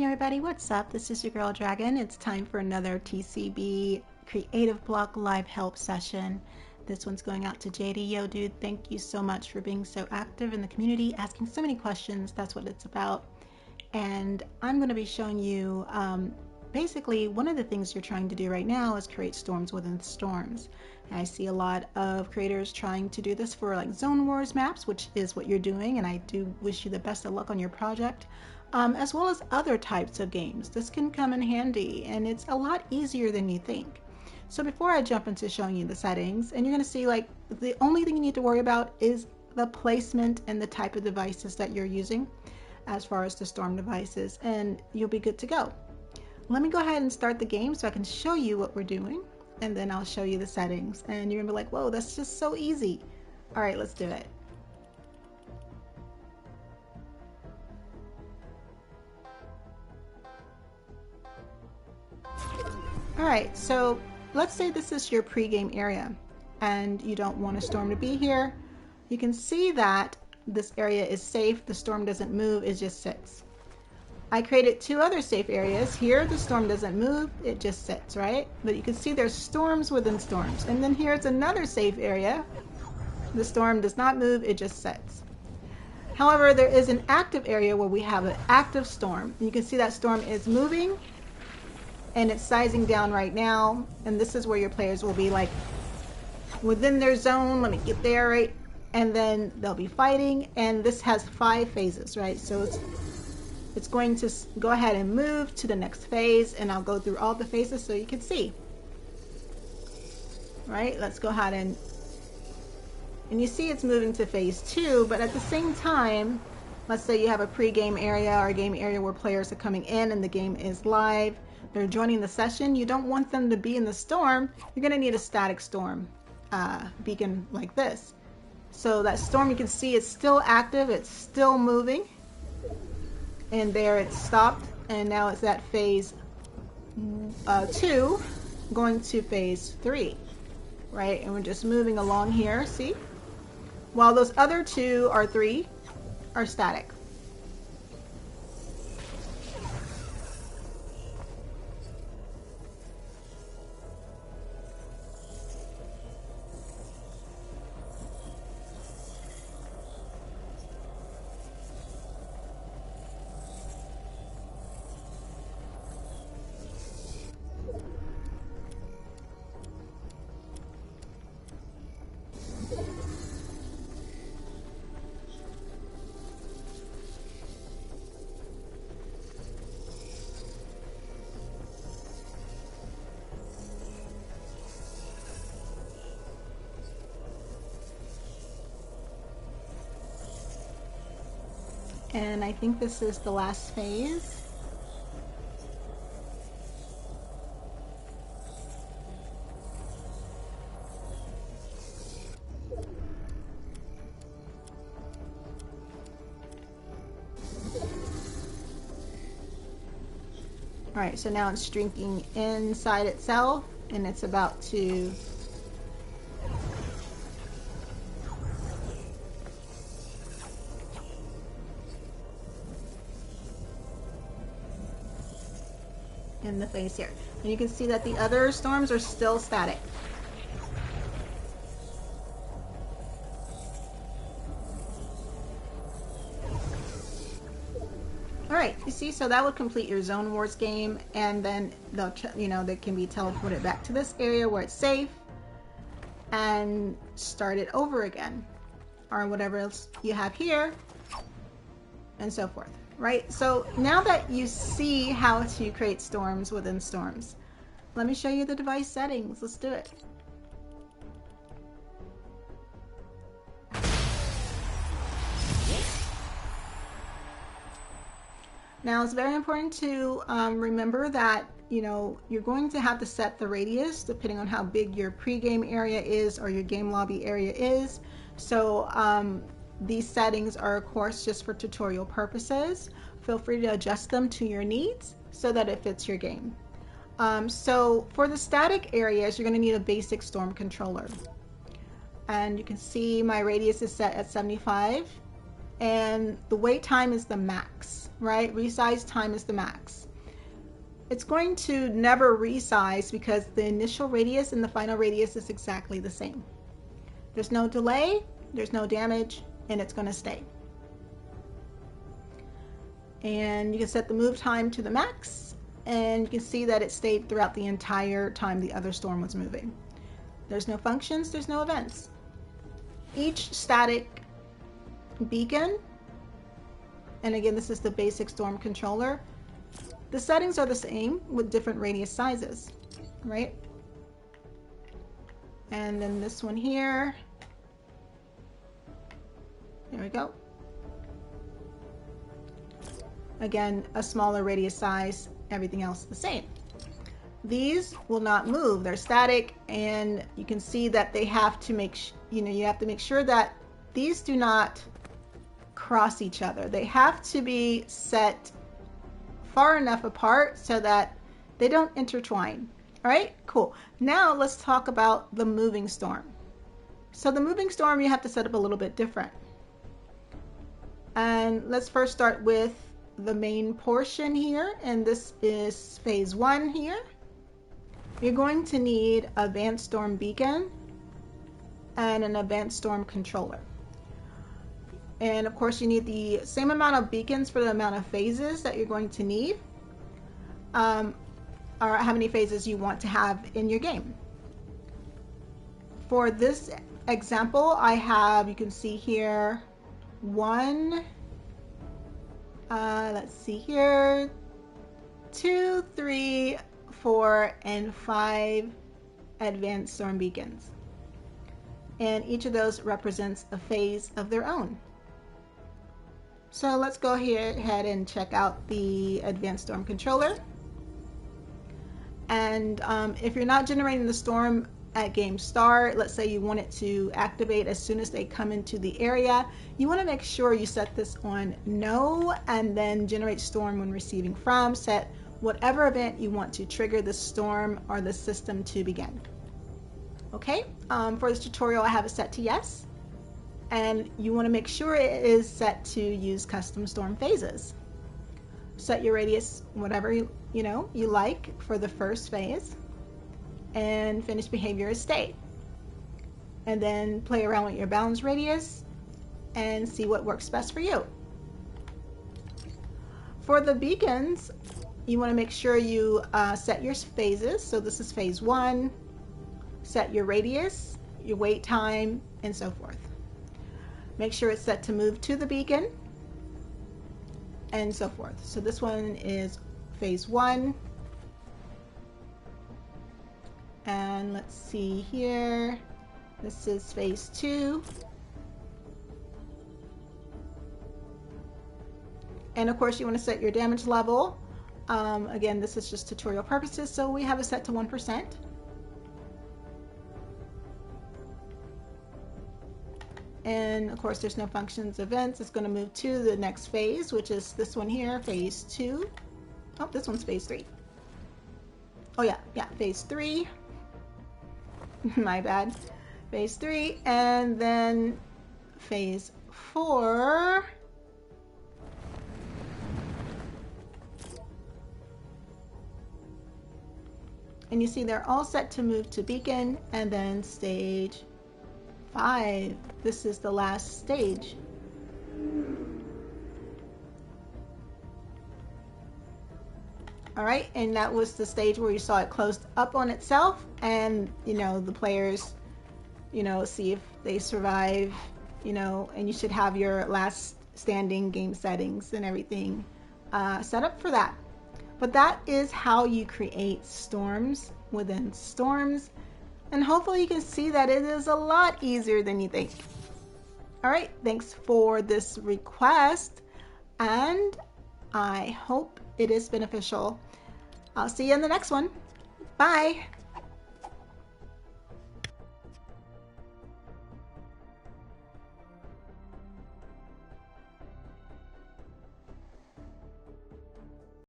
Hey everybody, what's up? This is your girl Dragon. It's time for another TCB Creative Block Live Help session. This one's going out to JD. Yo, dude, thank you so much for being so active in the community, asking so many questions. That's what it's about. And I'm going to be showing you basically one of the things you're trying to do right now is create storms within storms. And I see a lot of creators trying to do this for like Zone Wars maps, which is what you're doing, and I do wish you the best of luck on your project. As well as other types of games. This can come in handy, and it's a lot easier than you think. So before I jump into showing you the settings, and you're going to see like the only thing you need to worry about is the placement and the type of devices that you're using as far as the storm devices, and you'll be good to go. Let me go ahead and start the game so I can show you what we're doing, and then I'll show you the settings, and you're going to be like, whoa, that's just so easy. All right, let's do it. Alright, so let's say this is your pregame area and you don't want a storm to be here. You can see that this area is safe, the storm doesn't move, it just sits. I created two other safe areas. Here the storm doesn't move, it just sits, right? But you can see there's storms within storms. And then here's another safe area. The storm does not move, it just sits. However, there is an active area where we have an active storm. You can see that storm is moving, and it's sizing down right now, and this is where your players will be like within their zone. Let me get there, right? And then they'll be fighting, and this has 5 phases, right? So it's going to go ahead and move to the next phase, and I'll go through all the phases so you can see. Right, let's go ahead and you see it's moving to phase 2, but at the same time, let's say you have a pre-game area or a game area where players are coming in and the game is live. They're joining the session. You don't want them to be in the storm. You're going to need a static storm beacon like this. So that storm, you can see it's still active. It's still moving. And there it's stopped. And now it's at phase 2 going to phase 3. Right? And we're just moving along here. See? While those other 2 or 3 are static. And I think this is the last phase. Alright, so now it's drinking inside itself, and it's about to in the phase here. And you can see that the other storms are still static. Alright, you see, so that would complete your Zone Wars game, and then they'll, they can be teleported back to this area where it's safe and start it over again, or whatever else you have here, and so forth. Right? So now that you see how to create storms within storms, let me show you the device settings. Let's do it. Now it's very important to remember that you're going to have to set the radius depending on how big your pre-game area is or your game lobby area is. So these settings are, of course, just for tutorial purposes. Feel free to adjust them to your needs so that it fits your game. So for the static areas, you're going to need a basic storm controller. And you can see my radius is set at 75, and the wait time is the max. right? Resize time is the max. It's going to never resize because the initial radius and the final radius is exactly the same. There's no delay, there's no damage, and it's going to stay. And you can set the move time to the max, and you can see that it stayed throughout the entire time the other storm was moving. There's no functions, there's no events. Each static beacon, and again this is the basic storm controller, the settings are the same with different radius sizes, right? And then this one here, there we go. Again, a smaller radius size, everything else the same. These will not move, they're static, and you can see that they have to make, you have to make sure that these do not cross each other. They have to be set far enough apart so that they don't intertwine. All right, cool. Now let's talk about the moving storm. So the moving storm you have to set up a little bit different. And let's first start with the main portion here, and this is phase 1 here. You're going to need advanced storm beacon and an advanced storm controller. And of course you need the same amount of beacons for the amount of phases that you're going to need, or how many phases you want to have in your game. For this example, I have, you can see here, 1, let's see here, 2, 3, 4, and 5 advanced storm beacons. And each of those represents a phase of their own. So let's go ahead and check out the advanced storm controller. And if you're not generating the storm at game start, let's say you want it to activate as soon as they come into the area, you want to make sure you set this on no, and then generate storm when receiving from. Set whatever event you want to trigger the storm or the system to begin. Okay, for this tutorial I have it set to yes, and you want to make sure it is set to use custom storm phases. Set your radius whatever you like for the first phase, and finish behavior is stay. And then play around with your bounds radius and see what works best for you. For the beacons, you want to make sure you set your phases. So this is phase 1. Set your radius, your wait time, and so forth. Make sure it's set to move to the beacon, and so forth. So this one is phase 1. And let's see here, this is phase 2. And of course you want to set your damage level. Again, this is just tutorial purposes, so we have it set to 1%. And of course there's no functions events. It's going to move to the next phase, which is this one here, phase 2. Oh, this one's phase 3. Oh yeah, phase 3. My bad. Phase 3, and then phase 4. And you see they're all set to move to beacon, and then stage 5. This is the last stage. All right, and that was the stage where you saw it closed up on itself, and the players see if they survive, and you should have your last standing game settings and everything set up for that. But that is how you create storms within storms, and hopefully you can see that it is a lot easier than you think. All right, thanks for this request, and I hope it is beneficial. I'll see you in the next one. Bye.